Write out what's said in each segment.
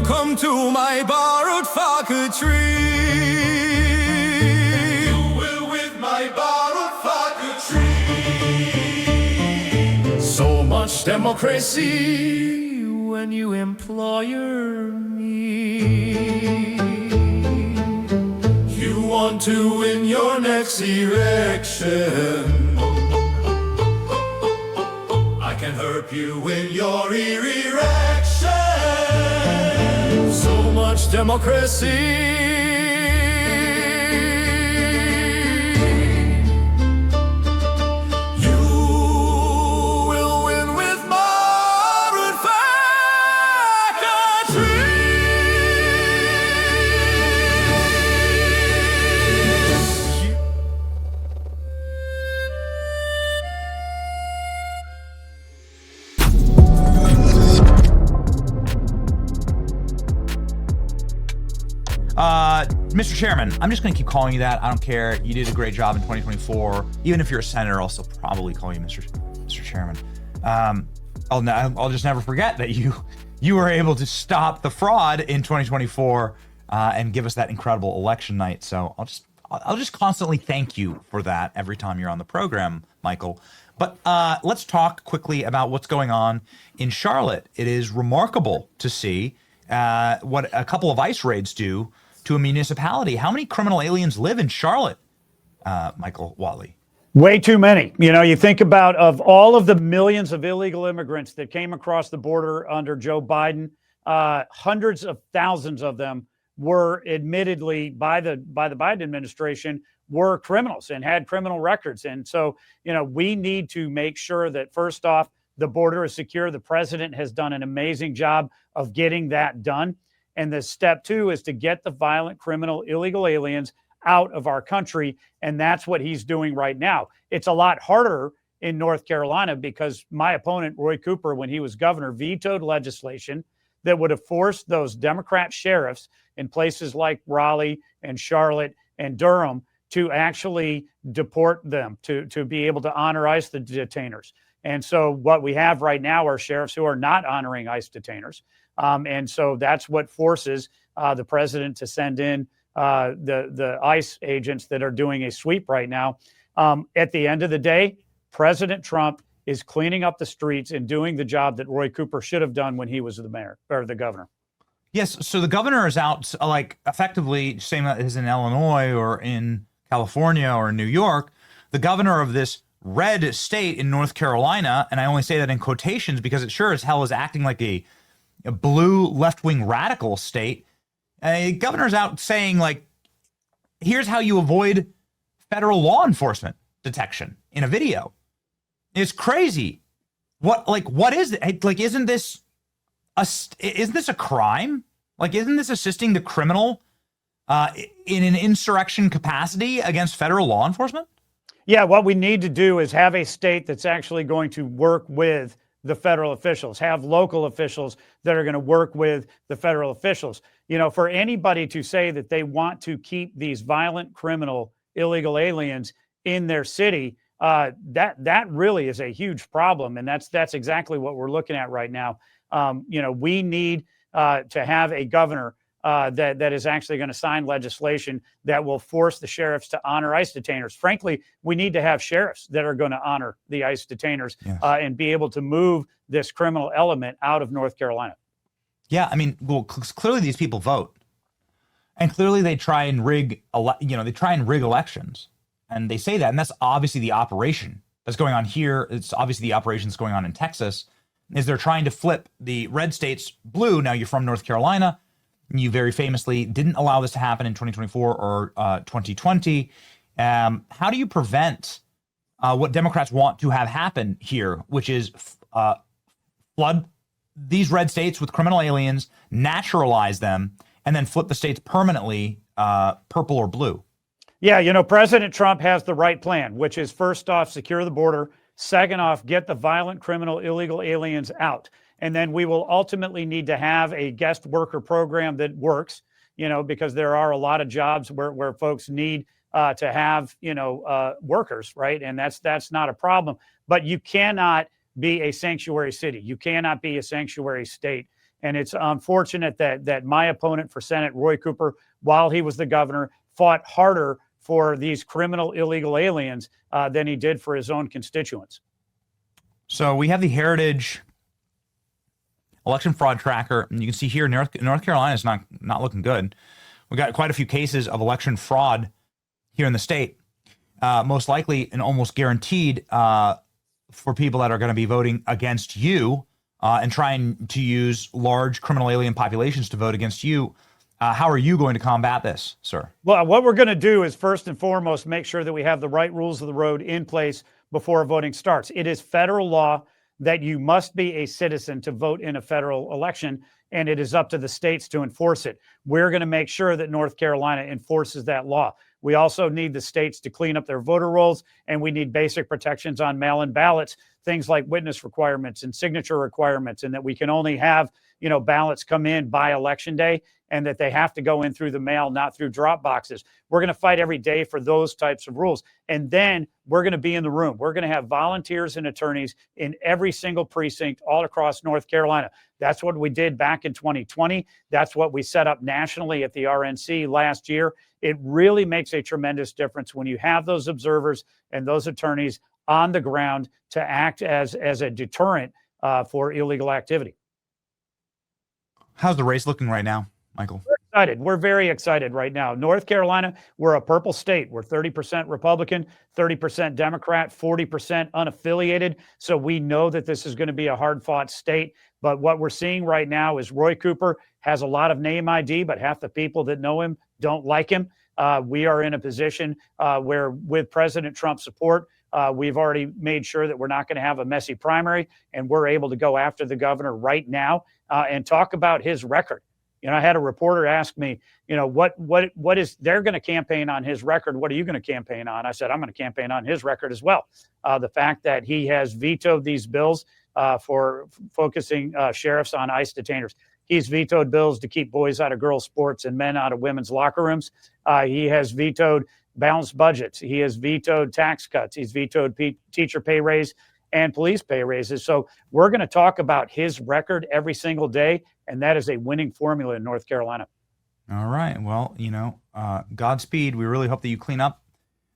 Welcome to my borrowed tree. You will with my borrowed tree. So much democracy when you employer me. You want to win your next election. I can help you win your erection. So much democracy. You will win with borrowed tree. Mr. Chairman, I'm just going to keep calling you that. I don't care. You did a great job in 2024. Even if you're a senator, I'll still probably call you Mr. Chairman. I'll just never forget that you were able to stop the fraud in 2024 and give us that incredible election night. So I'll just constantly thank you for that every time you're on the program, Michael. But let's talk quickly about what's going on in Charlotte. It is remarkable to see what a couple of ICE raids do to a municipality. How many criminal aliens live in Charlotte, Michael Whatley? Way too many. You know, you think about of all of the millions of illegal immigrants that came across the border under Joe Biden, hundreds of thousands of them were admittedly by the Biden administration were criminals and had criminal records. And so, you know, we need to make sure that first off, the border is secure. The president has done an amazing job of getting that done. And the step two is to get the violent criminal illegal aliens out of our country. And that's what he's doing right now. It's a lot harder in North Carolina because my opponent, Roy Cooper, when he was governor, vetoed legislation that would have forced those Democrat sheriffs in places like Raleigh and Charlotte and Durham to actually deport them, to be able to honor ICE the detainers. And so what we have right now are sheriffs who are not honoring ICE detainers. And so that's what forces the president to send in the ICE agents that are doing a sweep right now. At the end of the day, President Trump is cleaning up the streets and doing the job that Roy Cooper should have done when he was the mayor or the governor. Yes. So the governor is out, like, effectively, same as in Illinois or in California or in New York, the governor of this red state in North Carolina, and I only say that in quotations because it sure as hell is acting like a blue left-wing radical state. Governor's out saying, like, here's how you avoid federal law enforcement detection in a video. It's crazy. What is it? Like, isn't this a crime? Like, isn't this assisting the criminal in an insurrection capacity against federal law enforcement? Yeah, what we need to do is have a state that's actually going to work with the federal officials, have local officials that are going to work with the federal officials. You know, for anybody to say that they want to keep these violent criminal illegal aliens in their city, that really is a huge problem. And that's exactly what we're looking at right now. You know, we need to have a governor that is actually going to sign legislation that will force the sheriffs to honor ICE detainers. Frankly, we need to have sheriffs that are going to honor the ICE detainers. Yes. And be able to move this criminal element out of North Carolina. Yeah, I mean, well, clearly these people vote, and clearly they try and rig elections, and they say that, and that's obviously the operation that's going on here. It's obviously the operation that's going on in Texas, is they're trying to flip the red states blue. Now you're from North Carolina. You very famously didn't allow this to happen in 2024 or 2020. How do you prevent what Democrats want to have happen here, which is flood these red states with criminal aliens, naturalize them, and then flip the states permanently purple or blue? Yeah, you know, President Trump has the right plan, which is first off, secure the border. Second off, get the violent criminal illegal aliens out. And then we will ultimately need to have a guest worker program that works, you know, because there are a lot of jobs where folks need to have, you know, workers, right? And that's not a problem. But you cannot be a sanctuary city. You cannot be a sanctuary state. And it's unfortunate that my opponent for Senate, Roy Cooper, while he was the governor, fought harder for these criminal illegal aliens than he did for his own constituents. So we have the Heritage election fraud tracker, and you can see here North Carolina is not looking good. We got quite a few cases of election fraud here in the state, most likely and almost guaranteed for people that are going to be voting against you and trying to use large criminal alien populations to vote against you. How are you going to combat this, sir? Well, what we're going to do is first and foremost make sure that we have the right rules of the road in place before voting starts. It is federal law that you must be a citizen to vote in a federal election, and it is up to the states to enforce it. We're going to make sure that North Carolina enforces that law. We also need the states to clean up their voter rolls, and we need basic protections on mail-in ballots, things like witness requirements and signature requirements, and that we can only have, ballots come in by election day, and that they have to go in through the mail, not through drop boxes. We're going to fight every day for those types of rules. And then we're going to be in the room. We're going to have volunteers and attorneys in every single precinct all across North Carolina. That's what we did back in 2020. That's what we set up nationally at the RNC last year. It really makes a tremendous difference when you have those observers and those attorneys on the ground to act as a deterrent for illegal activity. How's the race looking right now, Michael? We're excited. We're very excited right now. North Carolina, we're a purple state. We're 30% Republican, 30% Democrat, 40% unaffiliated. So we know that this is going to be a hard-fought state. But what we're seeing right now is Roy Cooper has a lot of name ID, but half the people that know him don't like him. We are in a position where, with President Trump's support, we've already made sure that we're not going to have a messy primary, and we're able to go after the governor right now and talk about his record. I had a reporter ask me, what is they're going to campaign on his record? What are you going to campaign on? I said, I'm going to campaign on his record as well. The fact that he has vetoed these bills for focusing sheriffs on ICE detainers. He's vetoed bills to keep boys out of girls' sports and men out of women's locker rooms. He has vetoed balanced budgets. He has vetoed tax cuts. He's vetoed teacher pay raise and police pay raises. So we're going to talk about his record every single day, and that is a winning formula in North Carolina. All right. Well, Godspeed. We really hope that you clean up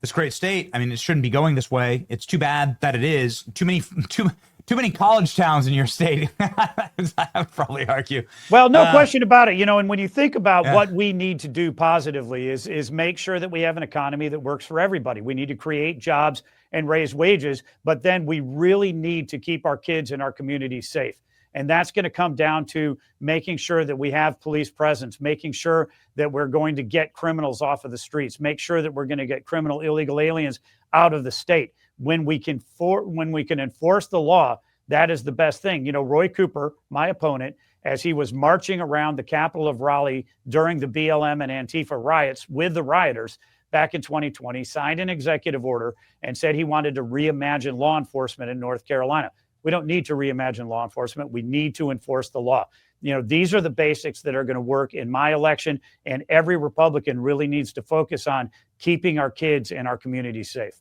this great state. I mean, it shouldn't be going this way. It's too bad that it is. Too many college towns in your state. I would probably argue. Well, no question about it. And when you think about what we need to do positively is make sure that we have an economy that works for everybody. We need to create jobs and raise wages, but then we really need to keep our kids and our communities safe. And that's going to come down to making sure that we have police presence, making sure that we're going to get criminals off of the streets, make sure that we're going to get criminal illegal aliens out of the state. When we can enforce the law, that is the best thing. Roy Cooper, my opponent, as he was marching around the capital of Raleigh during the BLM and Antifa riots with the rioters back in 2020, signed an executive order and said he wanted to reimagine law enforcement in North Carolina. We don't need to reimagine law enforcement. We need to enforce the law. These are the basics that are going to work in my election, and every Republican really needs to focus on keeping our kids and our communities safe.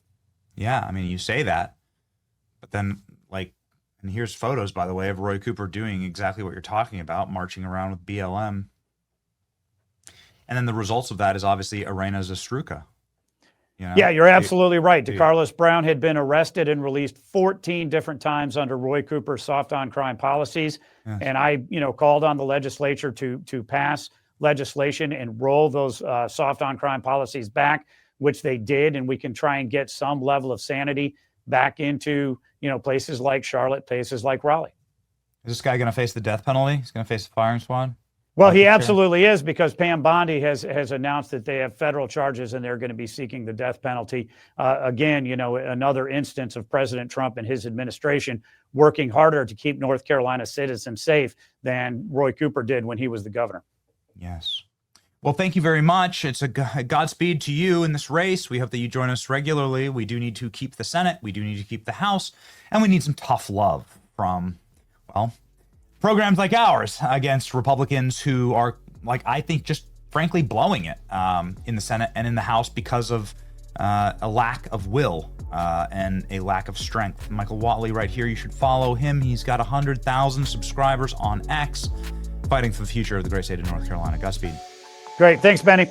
Yeah, I mean, you say that, but then, and here's photos, by the way, of Roy Cooper doing exactly what you're talking about, marching around with BLM. And then the results of that is obviously Irena Zastruka. Yeah, you're absolutely right. DeCarlos Brown had been arrested and released 14 different times under Roy Cooper's soft on crime policies. Yes. And I, called on the legislature to pass legislation and roll those soft on crime policies back, which they did. And we can try and get some level of sanity back into, places like Charlotte, places like Raleigh. Is this guy going to face the death penalty? He's going to face the firing squad? Well, he absolutely is, because Pam Bondi has announced that they have federal charges and they're going to be seeking the death penalty. Again, another instance of President Trump and his administration working harder to keep North Carolina citizens safe than Roy Cooper did when he was the governor. Yes. Well, thank you very much. It's a Godspeed to you in this race. We hope that you join us regularly. We do need to keep the Senate. We do need to keep the House. And we need some tough love from, programs like ours against Republicans who are, I think, just frankly blowing it in the Senate and in the House because of a lack of will and a lack of strength. Michael Whatley right here. You should follow him. He's got 100,000 subscribers on X. fighting for the future of the great state of North Carolina. Godspeed. Great. Thanks, Benny.